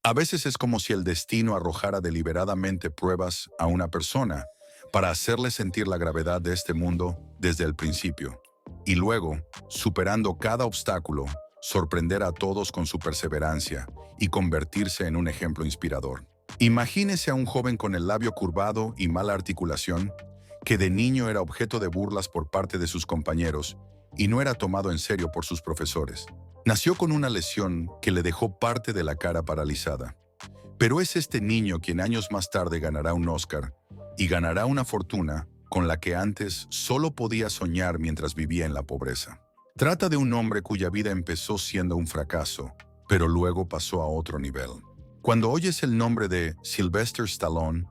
A veces es como si el destino arrojara deliberadamente pruebas a una persona para hacerle sentir la gravedad de este mundo desde el principio. Y luego, superando cada obstáculo, sorprender a todos con su perseverancia y convertirse en un ejemplo inspirador. Imagínese a un joven con el labio curvado y mala articulación, que de niño era objeto de burlas por parte de sus compañeros y no era tomado en serio por sus profesores. Nació con una lesión que le dejó parte de la cara paralizada. Pero es este niño quien años más tarde ganará un Oscar y ganará una fortuna con la que antes solo podía soñar mientras vivía en la pobreza. Trata de un hombre cuya vida empezó siendo un fracaso, pero luego pasó a otro nivel. Cuando oyes el nombre de Sylvester Stallone,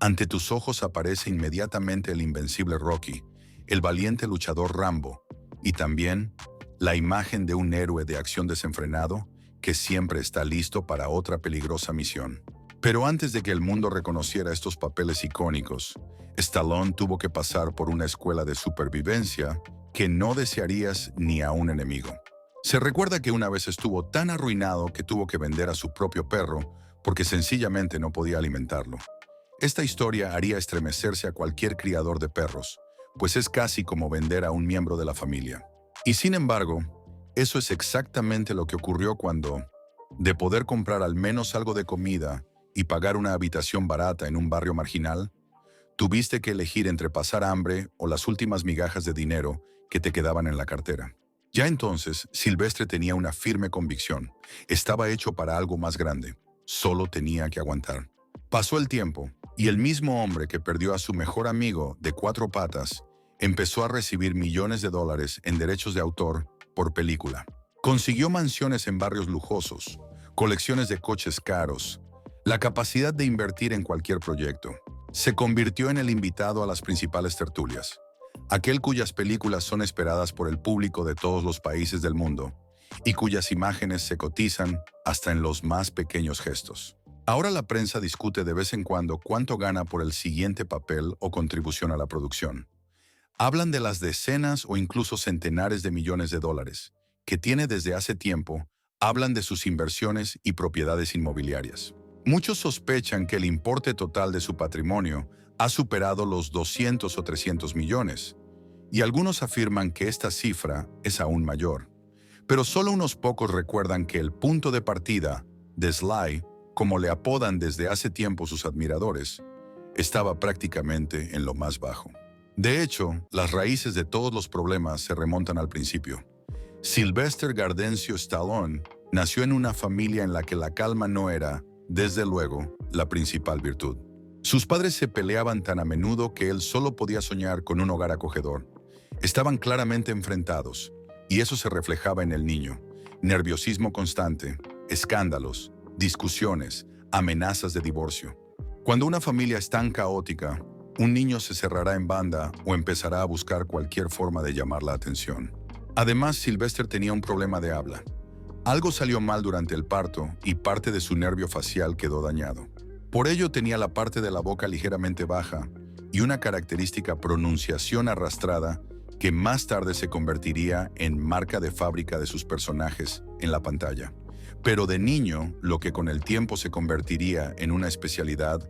ante tus ojos aparece inmediatamente el invencible Rocky, el valiente luchador Rambo, y también la imagen de un héroe de acción desenfrenado que siempre está listo para otra peligrosa misión. Pero antes de que el mundo reconociera estos papeles icónicos, Stallone tuvo que pasar por una escuela de supervivencia que no desearías ni a un enemigo. Se recuerda que una vez estuvo tan arruinado que tuvo que vender a su propio perro porque sencillamente no podía alimentarlo. Esta historia haría estremecerse a cualquier criador de perros, pues es casi como vender a un miembro de la familia. Y sin embargo, eso es exactamente lo que ocurrió cuando, de poder comprar al menos algo de comida y pagar una habitación barata en un barrio marginal, tuviste que elegir entre pasar hambre o las últimas migajas de dinero que te quedaban en la cartera. Ya entonces, Silvestre tenía una firme convicción. Estaba hecho para algo más grande. Solo tenía que aguantar. Pasó el tiempo, y el mismo hombre que perdió a su mejor amigo de 4 patas empezó a recibir millones de dólares en derechos de autor por película. Consiguió mansiones en barrios lujosos, colecciones de coches caros, la capacidad de invertir en cualquier proyecto. Se convirtió en el invitado a las principales tertulias, aquel cuyas películas son esperadas por el público de todos los países del mundo y cuyas imágenes se cotizan hasta en los más pequeños gestos. Ahora la prensa discute de vez en cuando cuánto gana por el siguiente papel o contribución a la producción. Hablan de las decenas o incluso centenares de millones de dólares que tiene desde hace tiempo. Hablan de sus inversiones y propiedades inmobiliarias. Muchos sospechan que el importe total de su patrimonio ha superado los 200 o 300 millones, y algunos afirman que esta cifra es aún mayor. Pero solo unos pocos recuerdan que el punto de partida de Sly, como le apodan desde hace tiempo sus admiradores, estaba prácticamente en lo más bajo. De hecho, las raíces de todos los problemas se remontan al principio. Sylvester Gardencio Stallone nació en una familia en la que la calma no era, desde luego, la principal virtud. Sus padres se peleaban tan a menudo que él solo podía soñar con un hogar acogedor. Estaban claramente enfrentados, y eso se reflejaba en el niño. Nerviosismo constante, escándalos, discusiones, amenazas de divorcio. Cuando una familia es tan caótica, un niño se cerrará en banda o empezará a buscar cualquier forma de llamar la atención. Además, Sylvester tenía un problema de habla. Algo salió mal durante el parto y parte de su nervio facial quedó dañado. Por ello tenía la parte de la boca ligeramente baja y una característica pronunciación arrastrada que más tarde se convertiría en marca de fábrica de sus personajes en la pantalla. Pero de niño, lo que con el tiempo se convertiría en una especialidad,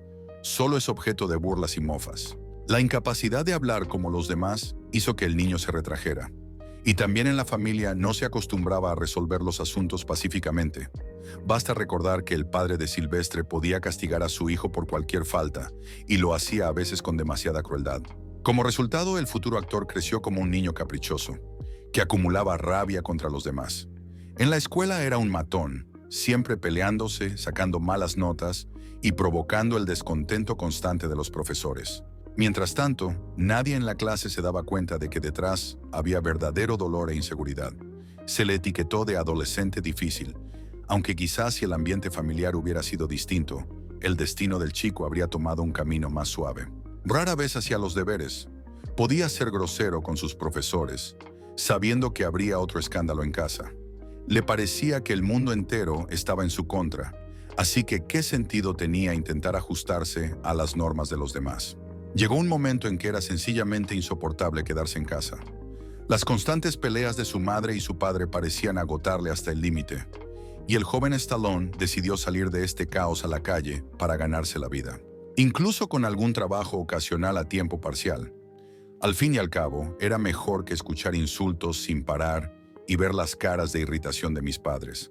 solo es objeto de burlas y mofas. La incapacidad de hablar como los demás hizo que el niño se retrajera. Y también en la familia no se acostumbraba a resolver los asuntos pacíficamente. Basta recordar que el padre de Silvestre podía castigar a su hijo por cualquier falta, y lo hacía a veces con demasiada crueldad. Como resultado, el futuro actor creció como un niño caprichoso, que acumulaba rabia contra los demás. En la escuela era un matón, siempre peleándose, sacando malas notas y provocando el descontento constante de los profesores. Mientras tanto, nadie en la clase se daba cuenta de que detrás había verdadero dolor e inseguridad. Se le etiquetó de adolescente difícil, aunque quizás si el ambiente familiar hubiera sido distinto, el destino del chico habría tomado un camino más suave. Rara vez hacía los deberes. Podía ser grosero con sus profesores, sabiendo que habría otro escándalo en casa. Le parecía que el mundo entero estaba en su contra, así que ¿qué sentido tenía intentar ajustarse a las normas de los demás? Llegó un momento en que era sencillamente insoportable quedarse en casa. Las constantes peleas de su madre y su padre parecían agotarle hasta el límite, y el joven Stallone decidió salir de este caos a la calle para ganarse la vida, incluso con algún trabajo ocasional a tiempo parcial. Al fin y al cabo, era mejor que escuchar insultos sin parar y ver las caras de irritación de mis padres.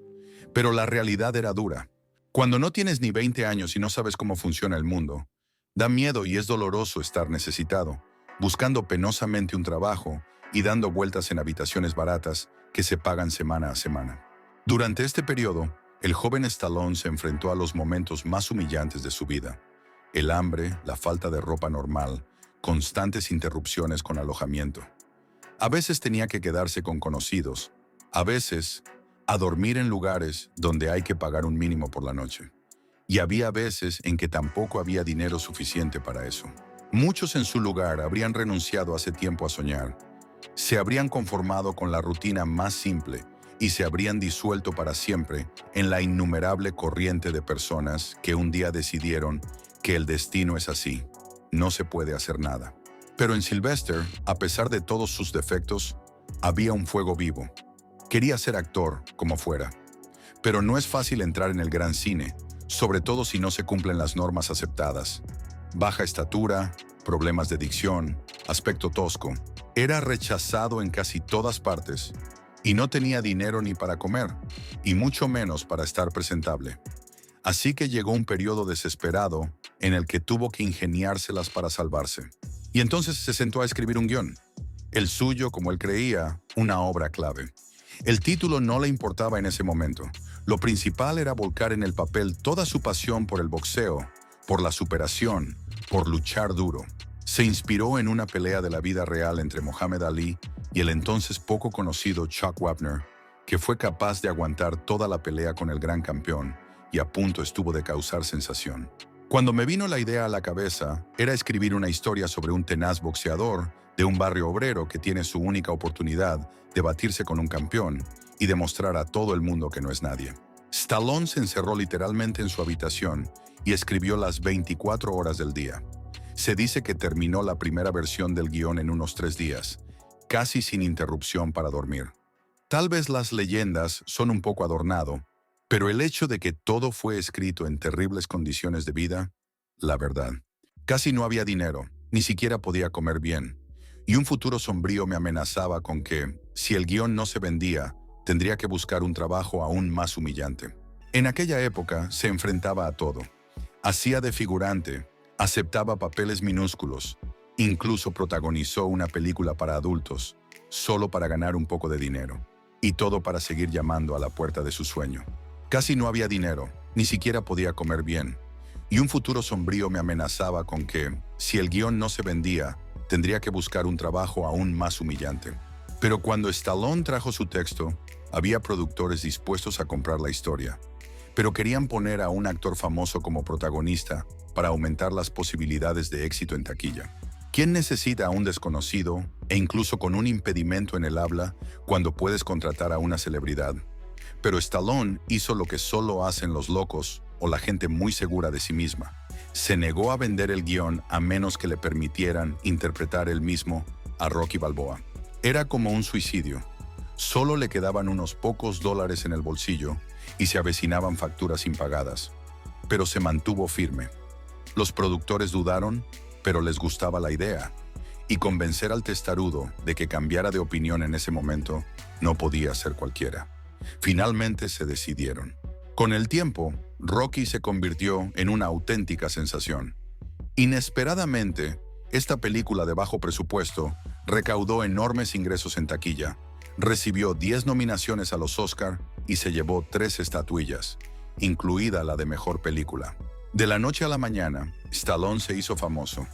Pero la realidad era dura. Cuando no tienes ni 20 años y no sabes cómo funciona el mundo, da miedo y es doloroso estar necesitado, buscando penosamente un trabajo y dando vueltas en habitaciones baratas que se pagan semana a semana. Durante este periodo, el joven Stallone se enfrentó a los momentos más humillantes de su vida. El hambre, la falta de ropa normal, constantes interrupciones con alojamiento. A veces tenía que quedarse con conocidos, a veces a dormir en lugares donde hay que pagar un mínimo por la noche. Y había veces en que tampoco había dinero suficiente para eso. Muchos en su lugar habrían renunciado hace tiempo a soñar. Se habrían conformado con la rutina más simple y se habrían disuelto para siempre en la innumerable corriente de personas que un día decidieron que el destino es así. No se puede hacer nada. Pero en Sylvester, a pesar de todos sus defectos, había un fuego vivo. Quería ser actor, como fuera. Pero no es fácil entrar en el gran cine, sobre todo si no se cumplen las normas aceptadas. Baja estatura, problemas de dicción, aspecto tosco. Era rechazado en casi todas partes y no tenía dinero ni para comer, y mucho menos para estar presentable. Así que llegó un periodo desesperado en el que tuvo que ingeniárselas para salvarse. Y entonces se sentó a escribir un guión. El suyo, como él creía, una obra clave. El título no le importaba en ese momento. Lo principal era volcar en el papel toda su pasión por el boxeo, por la superación, por luchar duro. Se inspiró en una pelea de la vida real entre Muhammad Ali y el entonces poco conocido Chuck Wapner, que fue capaz de aguantar toda la pelea con el gran campeón y a punto estuvo de causar sensación. Cuando me vino la idea a la cabeza, era escribir una historia sobre un tenaz boxeador de un barrio obrero que tiene su única oportunidad de batirse con un campeón y demostrar a todo el mundo que no es nadie. Stallone se encerró literalmente en su habitación y escribió las 24 horas del día. Se dice que terminó la primera versión del guión en unos 3 días, casi sin interrupción para dormir. Tal vez las leyendas son un poco adornado, pero el hecho de que todo fue escrito en terribles condiciones de vida, la verdad. Casi no había dinero, ni siquiera podía comer bien, y un futuro sombrío me amenazaba con que, si el guión no se vendía, tendría que buscar un trabajo aún más humillante. En aquella época se enfrentaba a todo. Hacía de figurante, aceptaba papeles minúsculos, incluso protagonizó una película para adultos, solo para ganar un poco de dinero, y todo para seguir llamando a la puerta de su sueño. Casi no había dinero, ni siquiera podía comer bien, y un futuro sombrío me amenazaba con que, si el guión no se vendía, tendría que buscar un trabajo aún más humillante. Pero cuando Stallone trajo su texto, había productores dispuestos a comprar la historia, pero querían poner a un actor famoso como protagonista para aumentar las posibilidades de éxito en taquilla. ¿Quién necesita a un desconocido, e incluso con un impedimento en el habla, cuando puedes contratar a una celebridad? Pero Stallone hizo lo que solo hacen los locos o la gente muy segura de sí misma. Se negó a vender el guión a menos que le permitieran interpretar él mismo a Rocky Balboa. Era como un suicidio. Solo le quedaban unos pocos dólares en el bolsillo y se avecinaban facturas impagadas. Pero se mantuvo firme. Los productores dudaron, pero les gustaba la idea. Y convencer al testarudo de que cambiara de opinión en ese momento no podía ser cualquiera. Finalmente se decidieron. Con el tiempo, Rocky se convirtió en una auténtica sensación. Inesperadamente, esta película de bajo presupuesto recaudó enormes ingresos en taquilla, recibió 10 nominaciones a los Oscar y se llevó 3 estatuillas, incluida la de mejor película. De la noche a la mañana, Stallone se hizo famoso.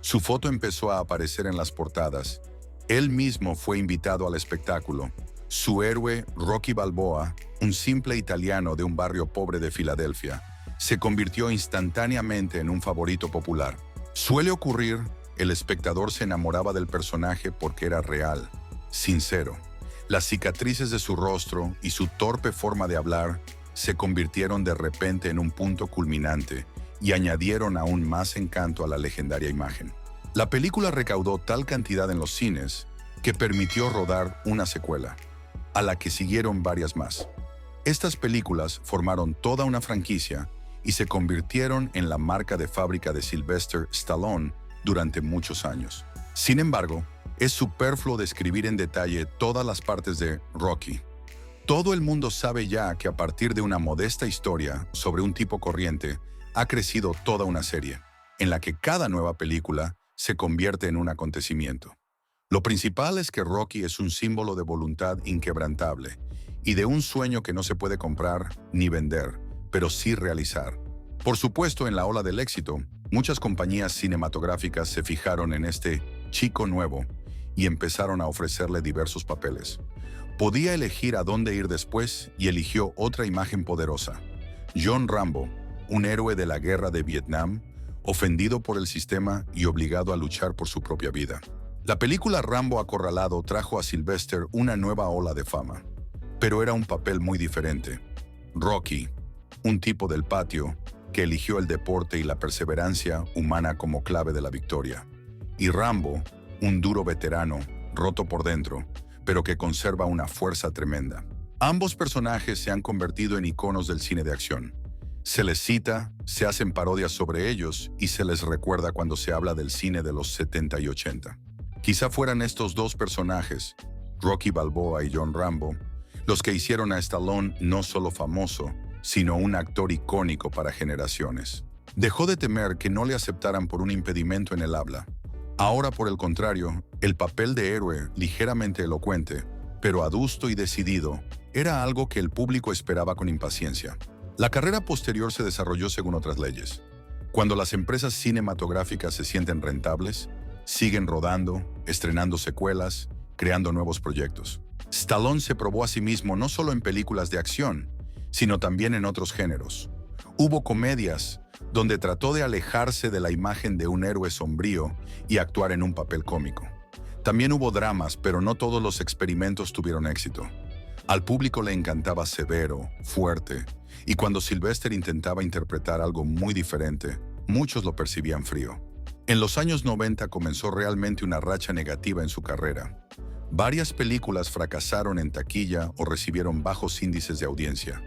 Su foto empezó a aparecer en las portadas. Él mismo fue invitado al espectáculo. Su héroe, Rocky Balboa, un simple italiano de un barrio pobre de Filadelfia, se convirtió instantáneamente en un favorito popular. Suele ocurrir, el espectador se enamoraba del personaje porque era real, sincero. Las cicatrices de su rostro y su torpe forma de hablar se convirtieron de repente en un punto culminante y añadieron aún más encanto a la legendaria imagen. La película recaudó tal cantidad en los cines que permitió rodar una secuela, a la que siguieron varias más. Estas películas formaron toda una franquicia y se convirtieron en la marca de fábrica de Sylvester Stallone durante muchos años. Sin embargo, es superfluo describir en detalle todas las partes de Rocky. Todo el mundo sabe ya que a partir de una modesta historia sobre un tipo corriente, ha crecido toda una serie, en la que cada nueva película se convierte en un acontecimiento. Lo principal es que Rocky es un símbolo de voluntad inquebrantable y de un sueño que no se puede comprar ni vender, pero sí realizar. Por supuesto, en la ola del éxito, muchas compañías cinematográficas se fijaron en este chico nuevo y empezaron a ofrecerle diversos papeles. Podía elegir a dónde ir después y eligió otra imagen poderosa. John Rambo, un héroe de la guerra de Vietnam, ofendido por el sistema y obligado a luchar por su propia vida. La película Rambo Acorralado trajo a Sylvester una nueva ola de fama, pero era un papel muy diferente. Rocky, un tipo del patio que eligió el deporte y la perseverancia humana como clave de la victoria. Y Rambo, un duro veterano, roto por dentro, pero que conserva una fuerza tremenda. Ambos personajes se han convertido en iconos del cine de acción. Se les cita, se hacen parodias sobre ellos y se les recuerda cuando se habla del cine de los 70 y 80. Quizá fueran estos dos personajes, Rocky Balboa y John Rambo, los que hicieron a Stallone no solo famoso, sino un actor icónico para generaciones. Dejó de temer que no le aceptaran por un impedimento en el habla. Ahora, por el contrario, el papel de héroe ligeramente elocuente, pero adusto y decidido, era algo que el público esperaba con impaciencia. La carrera posterior se desarrolló según otras leyes. Cuando las empresas cinematográficas se sienten rentables, siguen rodando, estrenando secuelas, creando nuevos proyectos. Stallone se probó a sí mismo no solo en películas de acción, sino también en otros géneros. Hubo comedias donde trató de alejarse de la imagen de un héroe sombrío y actuar en un papel cómico. También hubo dramas, pero no todos los experimentos tuvieron éxito. Al público le encantaba severo, fuerte, y cuando Sylvester intentaba interpretar algo muy diferente, muchos lo percibían frío. En los años 90 comenzó realmente una racha negativa en su carrera. Varias películas fracasaron en taquilla o recibieron bajos índices de audiencia,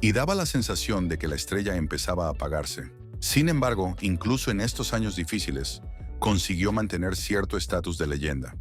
y daba la sensación de que la estrella empezaba a apagarse. Sin embargo, incluso en estos años difíciles, consiguió mantener cierto estatus de leyenda.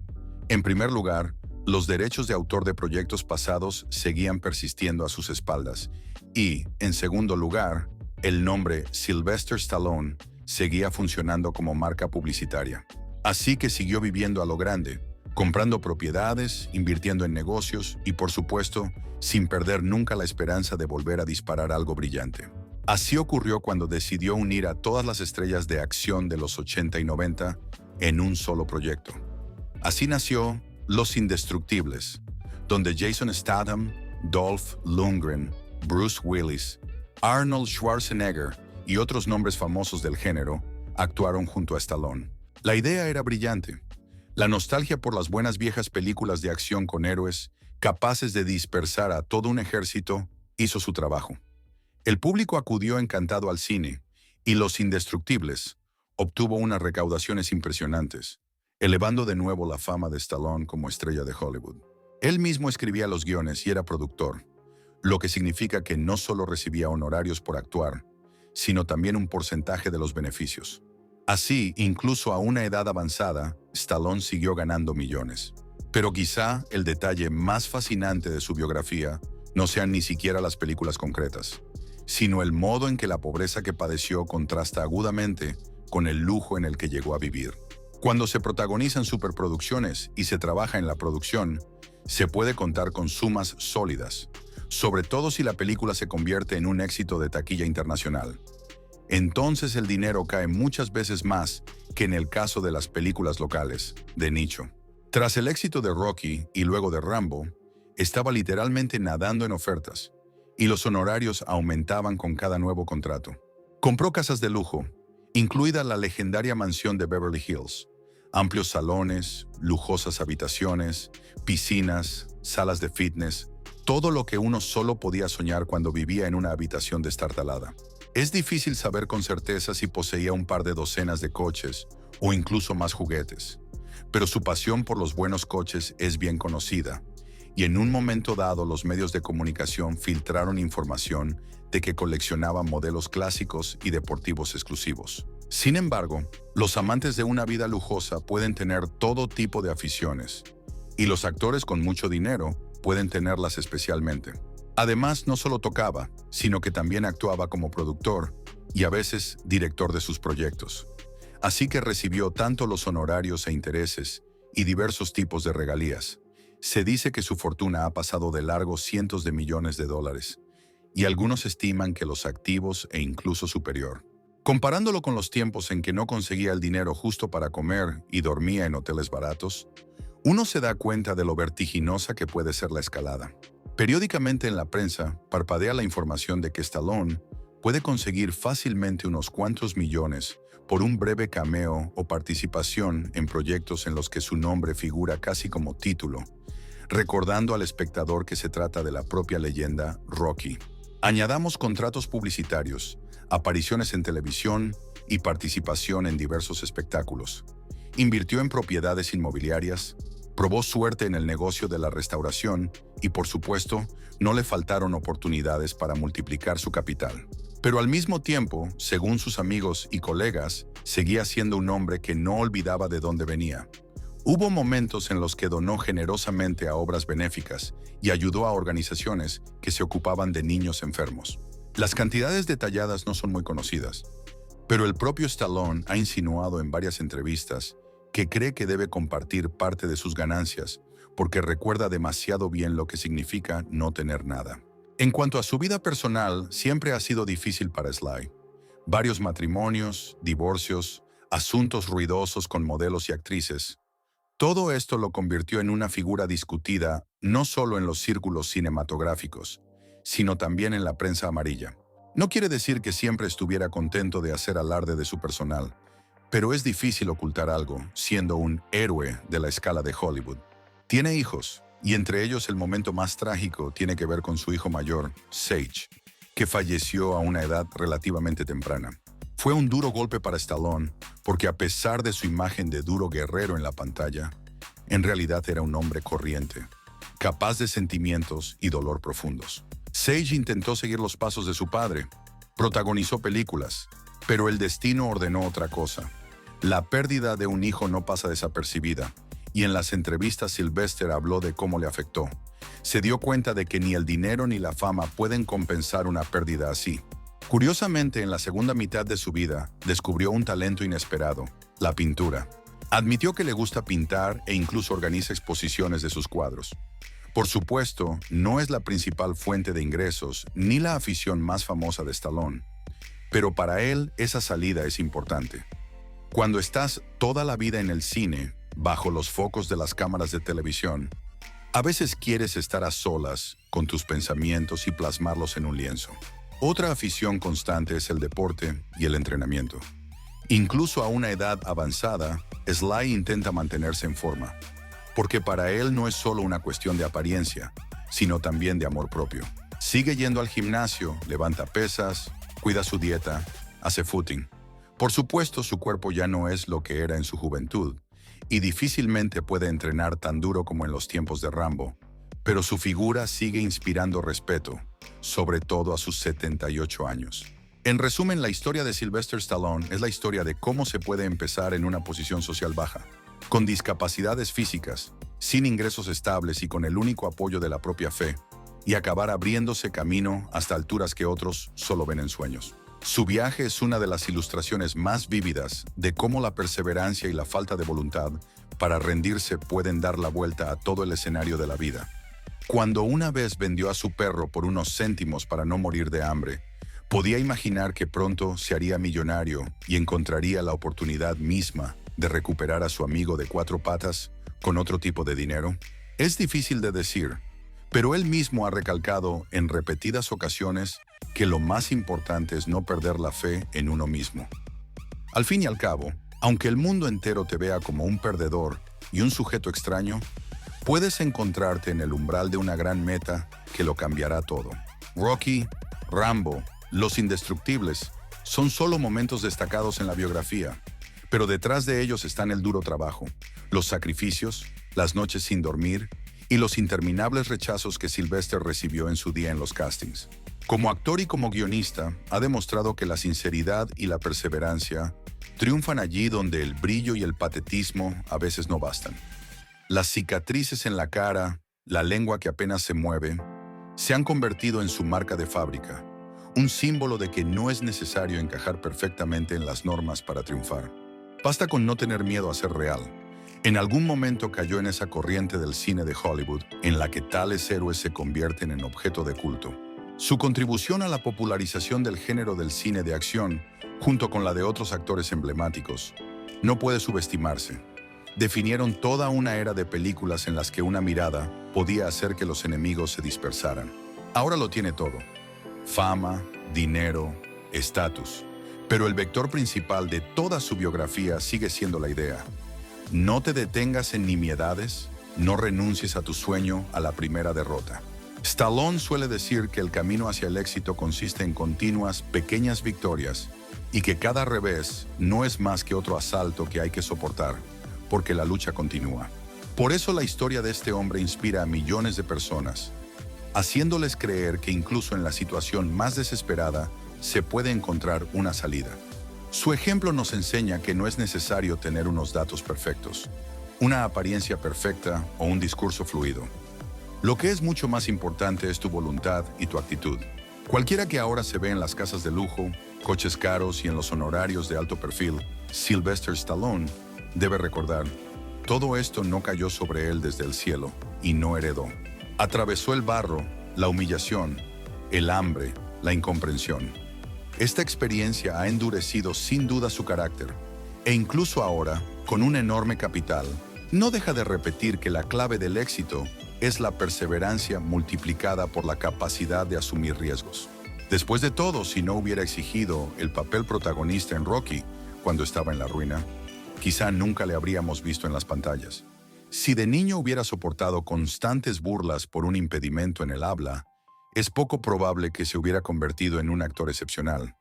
En primer lugar, los derechos de autor de proyectos pasados seguían persistiendo a sus espaldas y, en segundo lugar, el nombre Sylvester Stallone seguía funcionando como marca publicitaria. Así que siguió viviendo a lo grande, comprando propiedades, invirtiendo en negocios y, por supuesto, sin perder nunca la esperanza de volver a disparar algo brillante. Así ocurrió cuando decidió unir a todas las estrellas de acción de los 80 y 90 en un solo proyecto. Así nació Los Indestructibles, donde Jason Statham, Dolph Lundgren, Bruce Willis, Arnold Schwarzenegger y otros nombres famosos del género actuaron junto a Stallone. La idea era brillante. La nostalgia por las buenas viejas películas de acción con héroes capaces de dispersar a todo un ejército hizo su trabajo. El público acudió encantado al cine y Los Indestructibles obtuvo unas recaudaciones impresionantes, elevando de nuevo la fama de Stallone como estrella de Hollywood. Él mismo escribía los guiones y era productor, lo que significa que no solo recibía honorarios por actuar, sino también un porcentaje de los beneficios. Así, incluso a una edad avanzada, Stallone siguió ganando millones. Pero quizá el detalle más fascinante de su biografía no sean ni siquiera las películas concretas, sino el modo en que la pobreza que padeció contrasta agudamente con el lujo en el que llegó a vivir. Cuando se protagonizan superproducciones y se trabaja en la producción, se puede contar con sumas sólidas, sobre todo si la película se convierte en un éxito de taquilla internacional. Entonces el dinero cae muchas veces más que en el caso de las películas locales, de nicho. Tras el éxito de Rocky y luego de Rambo, estaba literalmente nadando en ofertas, y los honorarios aumentaban con cada nuevo contrato. Compró casas de lujo, incluida la legendaria mansión de Beverly Hills, amplios salones, lujosas habitaciones, piscinas, salas de fitness, todo lo que uno solo podía soñar cuando vivía en una habitación destartalada. Es difícil saber con certeza si poseía un par de docenas de coches o incluso más juguetes, pero su pasión por los buenos coches es bien conocida, y en un momento dado los medios de comunicación filtraron información de que coleccionaba modelos clásicos y deportivos exclusivos. Sin embargo, los amantes de una vida lujosa pueden tener todo tipo de aficiones, y los actores con mucho dinero pueden tenerlas especialmente. Además, no solo tocaba, sino que también actuaba como productor y a veces director de sus proyectos. Así que recibió tanto los honorarios e intereses y diversos tipos de regalías. Se dice que su fortuna ha pasado de largo cientos de millones de dólares, y algunos estiman que los activos e incluso superior. Comparándolo con los tiempos en que no conseguía el dinero justo para comer y dormía en hoteles baratos, uno se da cuenta de lo vertiginosa que puede ser la escalada. Periódicamente en la prensa parpadea la información de que Stallone puede conseguir fácilmente unos cuantos millones por un breve cameo o participación en proyectos en los que su nombre figura casi como título, recordando al espectador que se trata de la propia leyenda Rocky. Añadamos contratos publicitarios, apariciones en televisión y participación en diversos espectáculos. Invirtió en propiedades inmobiliarias, probó suerte en el negocio de la restauración y, por supuesto, no le faltaron oportunidades para multiplicar su capital. Pero al mismo tiempo, según sus amigos y colegas, seguía siendo un hombre que no olvidaba de dónde venía. Hubo momentos en los que donó generosamente a obras benéficas y ayudó a organizaciones que se ocupaban de niños enfermos. Las cantidades detalladas no son muy conocidas, pero el propio Stallone ha insinuado en varias entrevistas que cree que debe compartir parte de sus ganancias porque recuerda demasiado bien lo que significa no tener nada. En cuanto a su vida personal, siempre ha sido difícil para Sly. Varios matrimonios, divorcios, asuntos ruidosos con modelos y actrices. Todo esto lo convirtió en una figura discutida no solo en los círculos cinematográficos, sino también en la prensa amarilla. No quiere decir que siempre estuviera contento de hacer alarde de su personal, pero es difícil ocultar algo, siendo un héroe de la escala de Hollywood. Tiene hijos, y entre ellos el momento más trágico tiene que ver con su hijo mayor, Sage, que falleció a una edad relativamente temprana. Fue un duro golpe para Stallone, porque a pesar de su imagen de duro guerrero en la pantalla, en realidad era un hombre corriente, capaz de sentimientos y dolor profundos. Sage intentó seguir los pasos de su padre, protagonizó películas, pero el destino ordenó otra cosa. La pérdida de un hijo no pasa desapercibida, y en las entrevistas Sylvester habló de cómo le afectó. Se dio cuenta de que ni el dinero ni la fama pueden compensar una pérdida así. Curiosamente, en la segunda mitad de su vida, descubrió un talento inesperado, la pintura. Admitió que le gusta pintar e incluso organiza exposiciones de sus cuadros. Por supuesto, no es la principal fuente de ingresos ni la afición más famosa de Stallone, pero para él esa salida es importante. Cuando estás toda la vida en el cine, bajo los focos de las cámaras de televisión, a veces quieres estar a solas con tus pensamientos y plasmarlos en un lienzo. Otra afición constante es el deporte y el entrenamiento. Incluso a una edad avanzada, Sly intenta mantenerse en forma, porque para él no es solo una cuestión de apariencia, sino también de amor propio. Sigue yendo al gimnasio, levanta pesas, cuida su dieta, hace footing. Por supuesto, su cuerpo ya no es lo que era en su juventud, y difícilmente puede entrenar tan duro como en los tiempos de Rambo, pero su figura sigue inspirando respeto, sobre todo a sus 78 años. En resumen, la historia de Sylvester Stallone es la historia de cómo se puede empezar en una posición social baja, con discapacidades físicas, sin ingresos estables y con el único apoyo de la propia fe, y acabar abriéndose camino hasta alturas que otros solo ven en sueños. Su viaje es una de las ilustraciones más vívidas de cómo la perseverancia y la falta de voluntad para rendirse pueden dar la vuelta a todo el escenario de la vida. Cuando una vez vendió a su perro por unos céntimos para no morir de hambre, podía imaginar que pronto se haría millonario y encontraría la oportunidad misma de recuperar a su amigo de cuatro patas con otro tipo de dinero. Es difícil de decir, pero él mismo ha recalcado en repetidas ocasiones que lo más importante es no perder la fe en uno mismo. Al fin y al cabo, aunque el mundo entero te vea como un perdedor y un sujeto extraño, puedes encontrarte en el umbral de una gran meta que lo cambiará todo. Rocky, Rambo, Los Indestructibles son solo momentos destacados en la biografía, pero detrás de ellos están el duro trabajo, los sacrificios, las noches sin dormir y los interminables rechazos que Sylvester recibió en su día en los castings. Como actor y como guionista, ha demostrado que la sinceridad y la perseverancia triunfan allí donde el brillo y el patetismo a veces no bastan. Las cicatrices en la cara, la lengua que apenas se mueve, se han convertido en su marca de fábrica, un símbolo de que no es necesario encajar perfectamente en las normas para triunfar. Basta con no tener miedo a ser real. En algún momento cayó en esa corriente del cine de Hollywood en la que tales héroes se convierten en objeto de culto. Su contribución a la popularización del género del cine de acción, junto con la de otros actores emblemáticos, no puede subestimarse. Definieron toda una era de películas en las que una mirada podía hacer que los enemigos se dispersaran. Ahora lo tiene todo: fama, dinero, estatus. Pero el vector principal de toda su biografía sigue siendo la idea: no te detengas en nimiedades, no renuncies a tu sueño a la primera derrota. Stallone suele decir que el camino hacia el éxito consiste en continuas, pequeñas victorias y que cada revés no es más que otro asalto que hay que soportar, porque la lucha continúa. Por eso la historia de este hombre inspira a millones de personas, haciéndoles creer que incluso en la situación más desesperada se puede encontrar una salida. Su ejemplo nos enseña que no es necesario tener unos datos perfectos, una apariencia perfecta o un discurso fluido. Lo que es mucho más importante es tu voluntad y tu actitud. Cualquiera que ahora se ve en las casas de lujo, coches caros y en los honorarios de alto perfil, Sylvester Stallone, debe recordar: todo esto no cayó sobre él desde el cielo y no heredó. Atravesó el barro, la humillación, el hambre, la incomprensión. Esta experiencia ha endurecido sin duda su carácter, e incluso ahora, con un enorme capital, no deja de repetir que la clave del éxito es la perseverancia multiplicada por la capacidad de asumir riesgos. Después de todo, si no hubiera exigido el papel protagonista en Rocky cuando estaba en la ruina, quizá nunca le habríamos visto en las pantallas. Si de niño hubiera soportado constantes burlas por un impedimento en el habla, es poco probable que se hubiera convertido en un actor excepcional,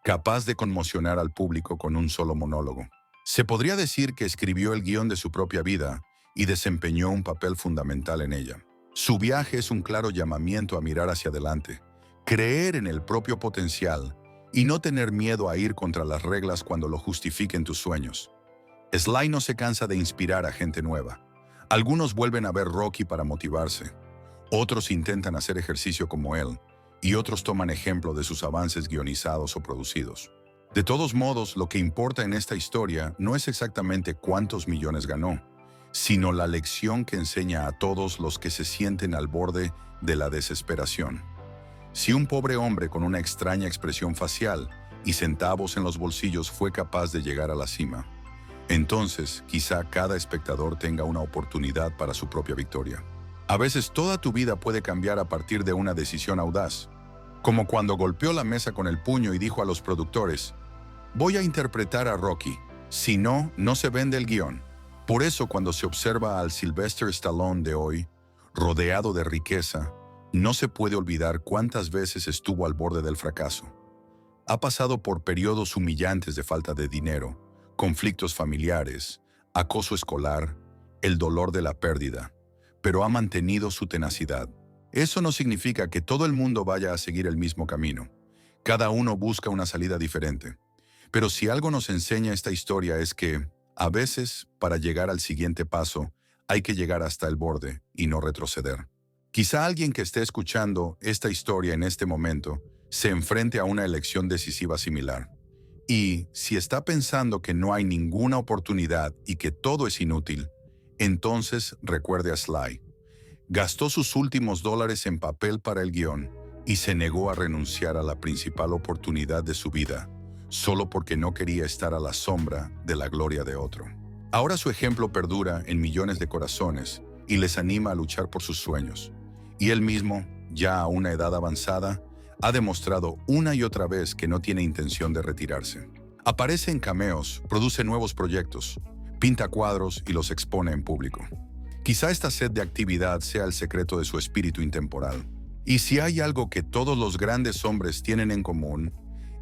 capaz de conmocionar al público con un solo monólogo. Se podría decir que escribió el guión de su propia vida y desempeñó un papel fundamental en ella. Su viaje es un claro llamamiento a mirar hacia adelante, creer en el propio potencial y no tener miedo a ir contra las reglas cuando lo justifiquen tus sueños. Sly no se cansa de inspirar a gente nueva. Algunos vuelven a ver Rocky para motivarse, otros intentan hacer ejercicio como él, y otros toman ejemplo de sus avances guionizados o producidos. De todos modos, lo que importa en esta historia no es exactamente cuántos millones ganó, sino la lección que enseña a todos los que se sienten al borde de la desesperación. Si un pobre hombre con una extraña expresión facial y centavos en los bolsillos fue capaz de llegar a la cima, entonces quizá cada espectador tenga una oportunidad para su propia victoria. A veces toda tu vida puede cambiar a partir de una decisión audaz, como cuando golpeó la mesa con el puño y dijo a los productores: voy a interpretar a Rocky, si no, no se vende el guión. Por eso, cuando se observa al Sylvester Stallone de hoy, rodeado de riqueza, no se puede olvidar cuántas veces estuvo al borde del fracaso. Ha pasado por periodos humillantes de falta de dinero, conflictos familiares, acoso escolar, el dolor de la pérdida, pero ha mantenido su tenacidad. Eso no significa que todo el mundo vaya a seguir el mismo camino. Cada uno busca una salida diferente. Pero si algo nos enseña esta historia es que, a veces, para llegar al siguiente paso, hay que llegar hasta el borde y no retroceder. Quizá alguien que esté escuchando esta historia en este momento se enfrente a una elección decisiva similar. Y, si está pensando que no hay ninguna oportunidad y que todo es inútil, entonces recuerde a Sly. Gastó sus últimos dólares en papel para el guión y se negó a renunciar a la principal oportunidad de su vida, solo porque no quería estar a la sombra de la gloria de otro. Ahora su ejemplo perdura en millones de corazones y les anima a luchar por sus sueños. Y él mismo, ya a una edad avanzada, ha demostrado una y otra vez que no tiene intención de retirarse. Aparece en cameos, produce nuevos proyectos, pinta cuadros y los expone en público. Quizá esta sed de actividad sea el secreto de su espíritu intemporal. Y si hay algo que todos los grandes hombres tienen en común,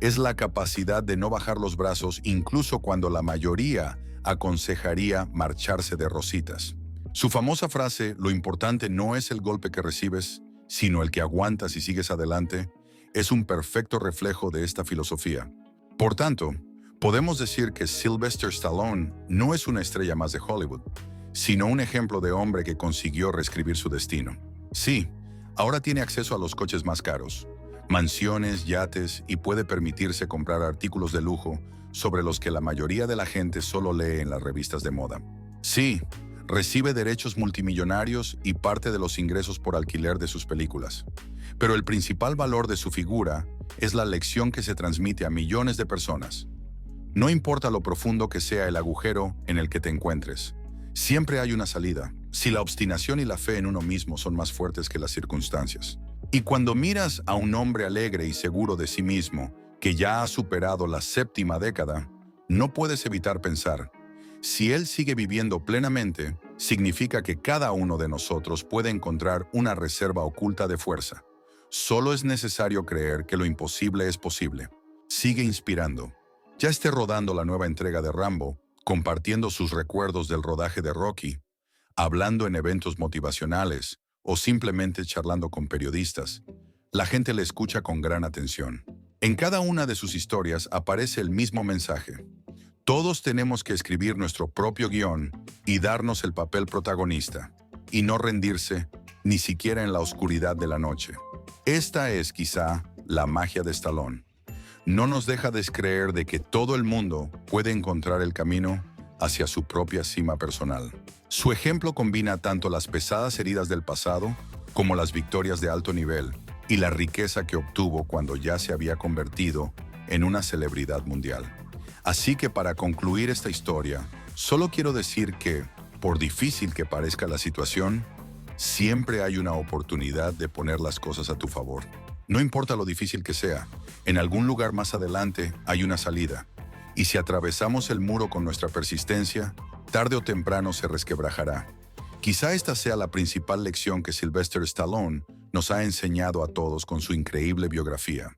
es la capacidad de no bajar los brazos incluso cuando la mayoría aconsejaría marcharse de rositas. Su famosa frase, lo importante no es el golpe que recibes, sino el que aguantas y sigues adelante, es un perfecto reflejo de esta filosofía. Por tanto, podemos decir que Sylvester Stallone no es una estrella más de Hollywood, sino un ejemplo de hombre que consiguió reescribir su destino. Sí, ahora tiene acceso a los coches más caros, mansiones, yates y puede permitirse comprar artículos de lujo sobre los que la mayoría de la gente solo lee en las revistas de moda. Sí, recibe derechos multimillonarios y parte de los ingresos por alquiler de sus películas. Pero el principal valor de su figura es la lección que se transmite a millones de personas. No importa lo profundo que sea el agujero en el que te encuentres, siempre hay una salida, si la obstinación y la fe en uno mismo son más fuertes que las circunstancias. Y cuando miras a un hombre alegre y seguro de sí mismo, que ya ha superado la 7ª década, no puedes evitar pensar, si él sigue viviendo plenamente, significa que cada uno de nosotros puede encontrar una reserva oculta de fuerza. Solo es necesario creer que lo imposible es posible. Sigue inspirando. Ya esté rodando la nueva entrega de Rambo, compartiendo sus recuerdos del rodaje de Rocky, hablando en eventos motivacionales o simplemente charlando con periodistas, la gente le escucha con gran atención. En cada una de sus historias aparece el mismo mensaje. Todos tenemos que escribir nuestro propio guión y darnos el papel protagonista, y no rendirse ni siquiera en la oscuridad de la noche. Esta es quizá la magia de Stallone. No nos deja descreer de que todo el mundo puede encontrar el camino hacia su propia cima personal. Su ejemplo combina tanto las pesadas heridas del pasado como las victorias de alto nivel y la riqueza que obtuvo cuando ya se había convertido en una celebridad mundial. Así que para concluir esta historia, solo quiero decir que, por difícil que parezca la situación, siempre hay una oportunidad de poner las cosas a tu favor. No importa lo difícil que sea, en algún lugar más adelante hay una salida. Y si atravesamos el muro con nuestra persistencia, tarde o temprano se resquebrajará. Quizá esta sea la principal lección que Sylvester Stallone nos ha enseñado a todos con su increíble biografía.